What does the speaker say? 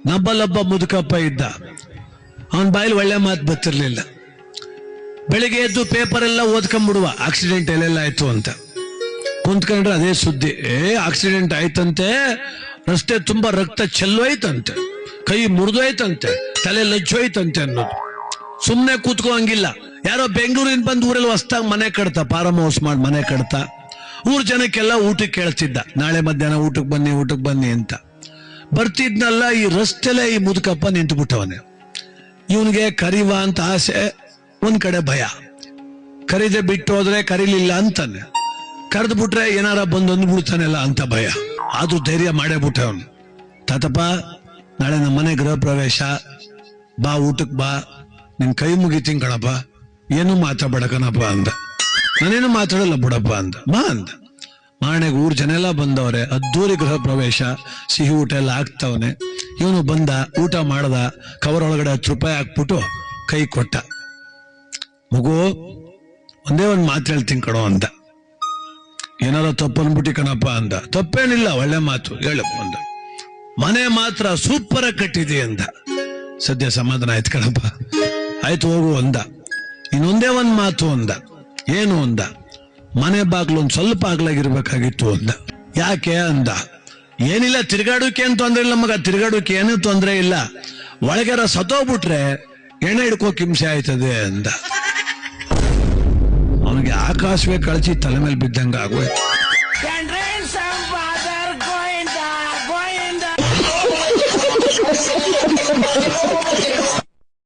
ನಬ್ಬಲೊಬ್ಬ ಮುದುಕಪ್ಪ ಇದ್ದ. ಅವನ ಬಾಯಲ್ಲಿ ಒಳ್ಳೆ ಮಾತು ಬರ್ತಿರ್ಲಿಲ್ಲ. ಬೆಳಿಗ್ಗೆ ಎದ್ದು ಪೇಪರ್ ಎಲ್ಲ ಓದ್ಕೊಂಡ್ಬಿಡುವ, ಆಕ್ಸಿಡೆಂಟ್ ಎಲ್ಲೆಲ್ಲ ಆಯ್ತು ಅಂತ. ಕುಂತ್ಕೊಂಡ್ರೆ ಅದೇ ಸುದ್ದಿ, ಆಕ್ಸಿಡೆಂಟ್ ಆಯ್ತಂತೆ, ರಸ್ತೆ ತುಂಬಾ ರಕ್ತ ಚೆಲ್ಲೋಯ್ತಂತೆ, ಕೈ ಮುರಿದೋಯ್ತಂತೆ, ತಲೆ ಲಜ್ಜೋಯ್ತಂತೆ ಅನ್ನೋದು. ಸುಮ್ನೆ ಕೂತ್ಕೋಂಗಿಲ್ಲ. ಯಾರೋ ಬೆಂಗಳೂರಿನ ಬಂದು ಊರಲ್ಲಿ ಹೊಸ್ತಾಗ ಮನೆ ಕಟ್ತಾ, ಫಾರಂ ಹೌಸ್ ಮಾಡಿ ಮನೆ ಕಟ್ತಾ, ಊರ್ ಜನಕ್ಕೆಲ್ಲ ಊಟಕ್ಕೆ ಕೇಳ್ತಿದ್ದ, ನಾಳೆ ಮಧ್ಯಾಹ್ನ ಊಟಕ್ಕೆ ಬನ್ನಿ ಅಂತ. ಬರ್ತಿದ್ನಲ್ಲ, ಈ ರಸ್ತೆಲೆ ಈ ಮುದುಕಪ್ಪ ನಿಂತು ಬಿಟ್ಟವನೆ. ಇವನಿಗೆ ಕರಿವ ಅಂತ ಆಸೆ, ಒಂದ್ ಕಡೆ ಭಯ. ಕರೀದೆ ಬಿಟ್ಟು ಹೋದ್ರೆ ಕರೀಲಿಲ್ಲ ಅಂತಾನೆ, ಕರೆದು ಬಿಟ್ರೆ ಏನಾರ ಬಂದು ಅಂದ್ಬಿಡ್ತಾನೆಲ್ಲ ಅಂತ ಭಯ. ಆದ್ರೂ ಧೈರ್ಯ ಮಾಡೇ ಬಿಟ್ಟೆ ಅವನು. ತಾತಪ್ಪ, ನಾಳೆ ನಮ್ಮ ಮನೆ ಗೃಹ ಪ್ರವೇಶ, ಬಾ ಊಟಕ್ಕೆ ಬಾ, ನಿನ್ ಕೈ ಮುಗಿತೀನಿ ಕಣಪ್ಪ, ಏನು ಮಾತಾಡಬೇಡ ಕಣಪ್ಪ ಅಂದ. ನಾನೇನು ಮಾತಾಡಲ್ಲ ಬಿಡಪ್ಪ ಅಂದ. ಬಾ ಅಂದ. ಮಾರನೆಗೆ ಊರ್ ಜನ ಎಲ್ಲ ಬಂದವ್ರೆ, ಅದ್ದೂರಿ ಗೃಹ ಪ್ರವೇಶ, ಸಿಹಿ ಊಟ ಎಲ್ಲ ಆಗ್ತವನೆ. ಇವನು ಬಂದ, ಊಟ ಮಾಡ್ದ, ಕವರ್ ಒಳಗಡೆ 10 ರೂಪಾಯಿ ಹಾಕ್ಬಿಟ್ಟು ಕೈ ಕೊಟ್ಟ. ಮಗು, ಒಂದೇ ಒಂದ್ ಮಾತು ಹೇಳ್ತೀನಿ ಕಣೋ ಅಂದ. ಏನಾರ ತಪ್ಪನ್ಬಿಟ್ಟಿ ಕಣಪ್ಪ ಅಂದ. ತಪ್ಪೇನಿಲ್ಲ, ಒಳ್ಳೆ ಮಾತು ಹೇಳಪ್ಪ ಅಂದ. ಮನೆ ಮಾತ್ರ ಸೂಪರ್ ಆಗಿ ಕಟ್ಟಿದೆ ಅಂದ. ಸದ್ಯ ಸಮಾಧಾನ ಆಯ್ತು ಕಣಪ್ಪ, ಆಯ್ತು ಹೋಗು ಅಂದ. ಇನ್ನೊಂದೇ ಒಂದ್ ಮಾತು ಅಂದ. ಏನು ಅಂದ? ಮನೆ ಬಾಗ್ಲು ಒಂದ್ ಸ್ವಲ್ಪ ಆಗ್ಲಾಗಿರ್ಬೇಕಾಗಿತ್ತು ಅಂದ. ಯಾಕೆ ಅಂದ. ಏನಿಲ್ಲ, ತಿರ್ಗಾಡೋಕೆ ಏನ್ ತೊಂದ್ರೆ ಇಲ್ಲ ಮಗ, ತಿರ್ಗಾಡೋಕೆ ಏನೂ ತೊಂದ್ರೆ ಇಲ್ಲ, ಒಳಗಾರ ಸತ್ತೋಗ್ಬಿಟ್ರೆ ಎಣ್ಣೆ ಹಿಡ್ಕೋಕ್ ಹಿಂಸೆ ಆಯ್ತದೆ ಅಂದ. ಅವನಿಗೆ ಆಕಾಶವೇ ಕಳಚಿ ತಲೆ ಮೇಲೆ ಬಿದ್ದಂಗ ಆಗೋಯ್ತು.